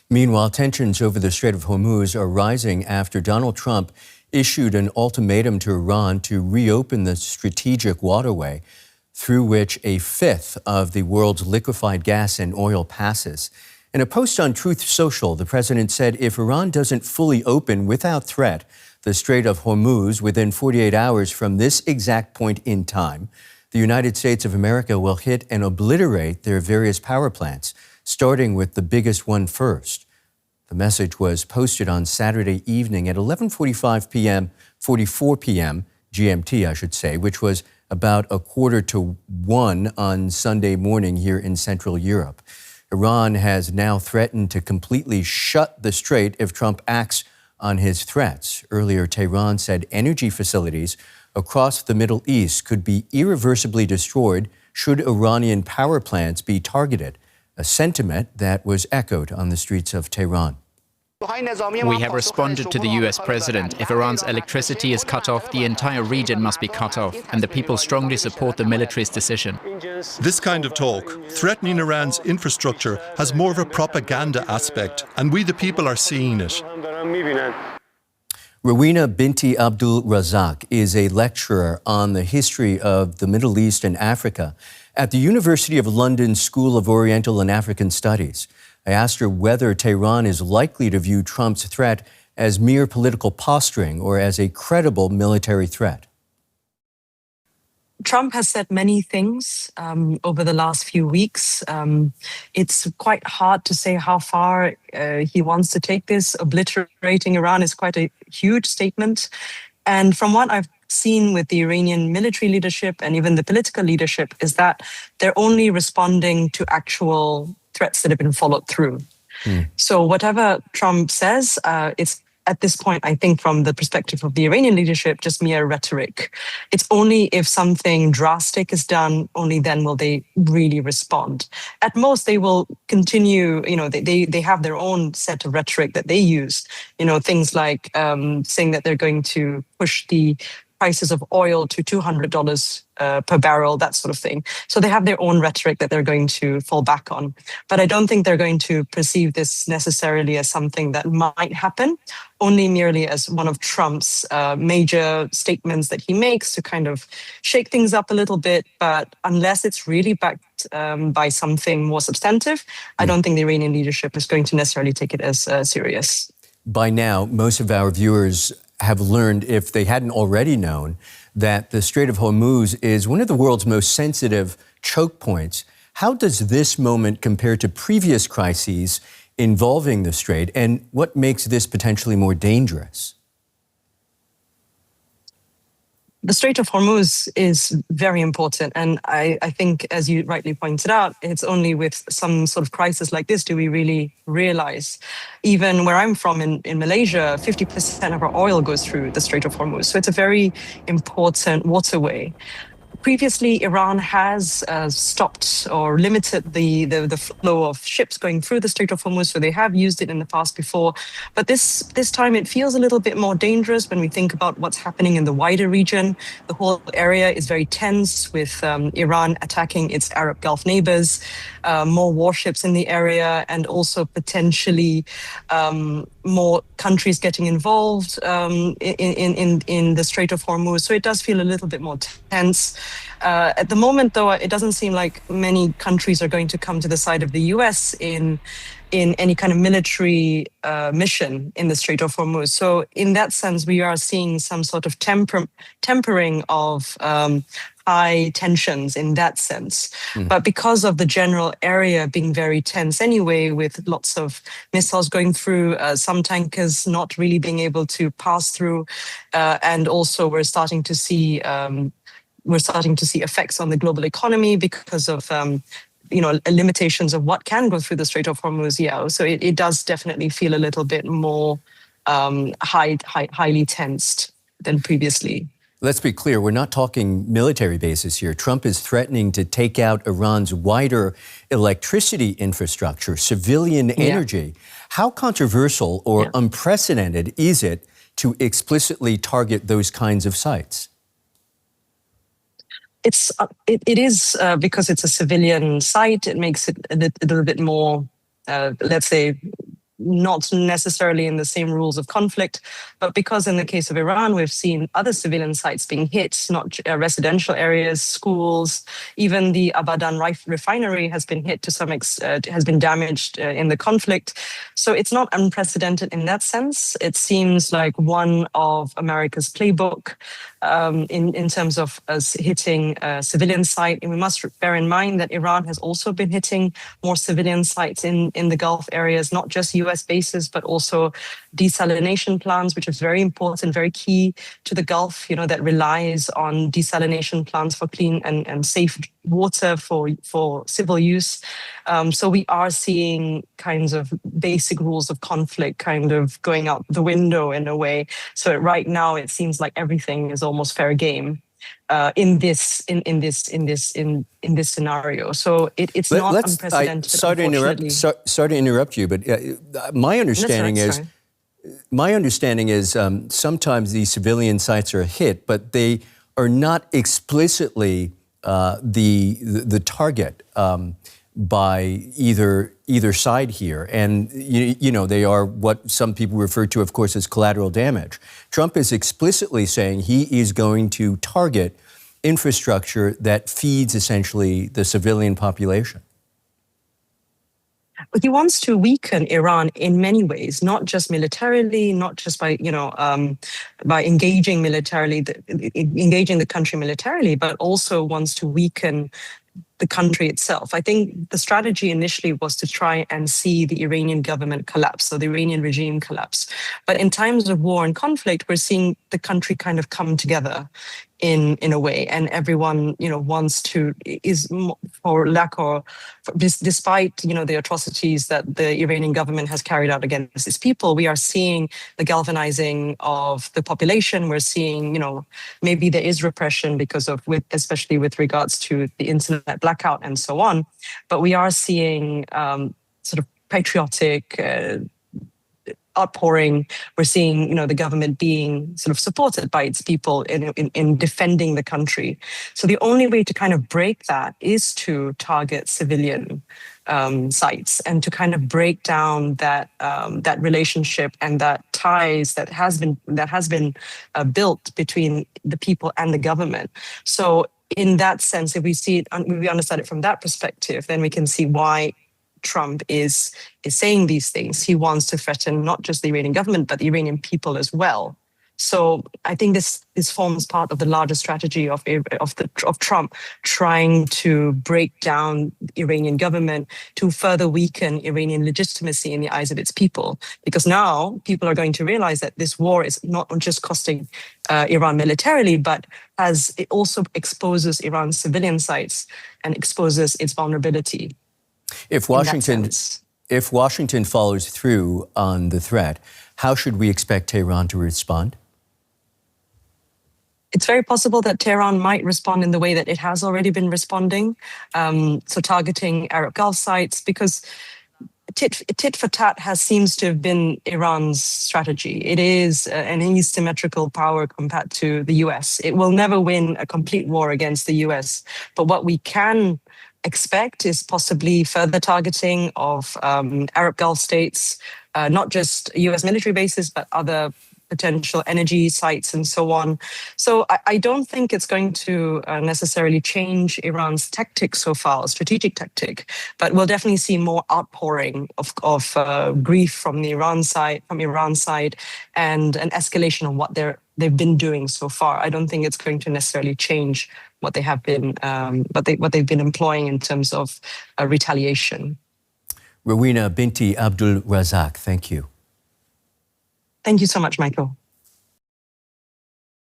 Meanwhile, tensions over the Strait of Hormuz are rising after Donald Trump issued an ultimatum to Iran to reopen the strategic waterway through which a fifth of the world's liquefied gas and oil passes. In a post on Truth Social, the president said if Iran doesn't fully open without threat the Strait of Hormuz within 48 hours from this exact point in time, the United States of America will hit and obliterate their various power plants, starting with the biggest one first. The message was posted on Saturday evening at 11:45 p.m., 44 p.m. GMT, I should say, which was about 1:45 on Sunday morning here in Central Europe. Iran has now threatened to completely shut the strait if Trump acts on his threats. Earlier, Tehran said energy facilities across the Middle East could be irreversibly destroyed should Iranian power plants be targeted, a sentiment that was echoed on the streets of Tehran. We have responded to the US president. If Iran's electricity is cut off, the entire region must be cut off, and the people strongly support the military's decision. This kind of talk, threatening Iran's infrastructure, has more of a propaganda aspect, and we the people are seeing it. Rowena Binti Abdul Razak is a lecturer on the history of the Middle East and Africa at the University of London School of Oriental and African Studies. I asked her whether Tehran is likely to view Trump's threat as mere political posturing or as a credible military threat. Trump has said many things over the last few weeks. It's quite hard to say how far he wants to take this. Obliterating Iran is quite a huge statement. And from what I've seen with the Iranian military leadership and even the political leadership is that they're only responding to actual threats that have been followed through. So whatever Trump says, it's at this point, I think from the perspective of the Iranian leadership, just mere rhetoric. It's only if something drastic is done, only then will they really respond. At most, they will continue, they have their own set of rhetoric that they use, things like saying that they're going to push the prices of oil to $200 per barrel, that sort of thing. So they have their own rhetoric that they're going to fall back on. But I don't think they're going to perceive this necessarily as something that might happen, only merely as one of Trump's major statements that he makes to kind of shake things up a little bit. But unless it's really backed by something more substantive, I don't think the Iranian leadership is going to necessarily take it as serious. By now, most of our viewers have learned, if they hadn't already known, that the Strait of Hormuz is one of the world's most sensitive choke points. How does this moment compare to previous crises involving the strait, and what makes this potentially more dangerous? The Strait of Hormuz is very important. And I think, as you rightly pointed out, it's only with some sort of crisis like this do we really realize. Even where I'm from in Malaysia, 50% of our oil goes through the Strait of Hormuz. So it's a very important waterway. Previously, Iran has stopped or limited the flow of ships going through the Strait of Hormuz, so they have used it in the past before. But this time it feels a little bit more dangerous when we think about what's happening in the wider region. The whole area is very tense with Iran attacking its Arab Gulf neighbors, more warships in the area, and also potentially more countries getting involved in the Strait of Hormuz. So it does feel a little bit more tense. At the moment, though, it doesn't seem like many countries are going to come to the side of the US in any kind of military mission in the Strait of Hormuz. So in that sense, we are seeing some sort of tempering of high tensions in that sense. But because of the general area being very tense anyway, with lots of missiles going through, some tankers not really being able to pass through, and also we're starting to see effects on the global economy because of limitations of what can go through the Strait of Hormuz. Yeah, so it does definitely feel a little bit more highly tensed than previously. Let's be clear, we're not talking military bases here. Trump is threatening to take out Iran's wider electricity infrastructure, civilian energy. How controversial or unprecedented is it to explicitly target those kinds of sites? It is because it's a civilian site. It makes it a little bit more, let's say, not necessarily in the same rules of conflict, but because in the case of Iran, we've seen other civilian sites being hit, not residential areas, schools, even the Abadan refinery has been hit to some extent, has been damaged in the conflict. So it's not unprecedented in that sense. It seems like one of America's playbook in terms of us hitting a civilian site. And we must bear in mind that Iran has also been hitting more civilian sites in the Gulf areas, not just US bases, but also desalination plants, which is very important, very key to the Gulf, that relies on desalination plants for clean and safe water for civil use. So we are seeing kinds of basic rules of conflict kind of going out the window in a way. So right now it seems like everything is almost fair game in this scenario. So it's not unprecedented. Sorry to interrupt you, but my understanding is sometimes these civilian sites are hit, but they are not explicitly the target by either side here. And, they are what some people refer to, of course, as collateral damage. Trump is explicitly saying he is going to target infrastructure that feeds essentially the civilian population. He wants to weaken Iran in many ways, not just militarily, not just by engaging the country militarily, but also wants to weaken the country itself. I think the strategy initially was to try and see the Iranian government collapse, so the Iranian regime collapse. But in times of war and conflict, we're seeing the country kind of come together in a way, and everyone wants to despite the atrocities that the Iranian government has carried out against its people, we are seeing the galvanizing of the population. We're seeing maybe there is repression because of especially with regards to the internet blackout and so on, but we are seeing sort of patriotic outpouring. We're seeing, the government being sort of supported by its people in defending the country. So the only way to kind of break that is to target civilian sites and to kind of break down that relationship and that ties that has been built between the people and the government. So in that sense, if we see it, we understand it from that perspective, then we can see why Trump is saying these things. He wants to threaten not just the Iranian government, but the Iranian people as well. So I think this forms part of the larger strategy of Trump trying to break down the Iranian government to further weaken Iranian legitimacy in the eyes of its people. Because now people are going to realize that this war is not just costing Iran militarily, but as it also exposes Iran's civilian sites and exposes its vulnerability. If Washington follows through on the threat, how should we expect Tehran to respond? It's very possible that Tehran might respond in the way that it has already been responding, so targeting Arab Gulf sites, because tit for tat seems to have been Iran's strategy. It is an asymmetrical power compared to the US. It will never win a complete war against the US, but what we can expect is possibly further targeting of Arab Gulf states, not just US military bases, but other potential energy sites and so on. So I don't think it's going to necessarily change Iran's tactics so far, strategic tactic, but we'll definitely see more outpouring of grief from Iran side, and an escalation of what they've been doing so far. I don't think it's going to necessarily change what they have been, what they've been employing in terms of retaliation. Rowena Binti Abdul Razak, thank you. Thank you so much, Michael.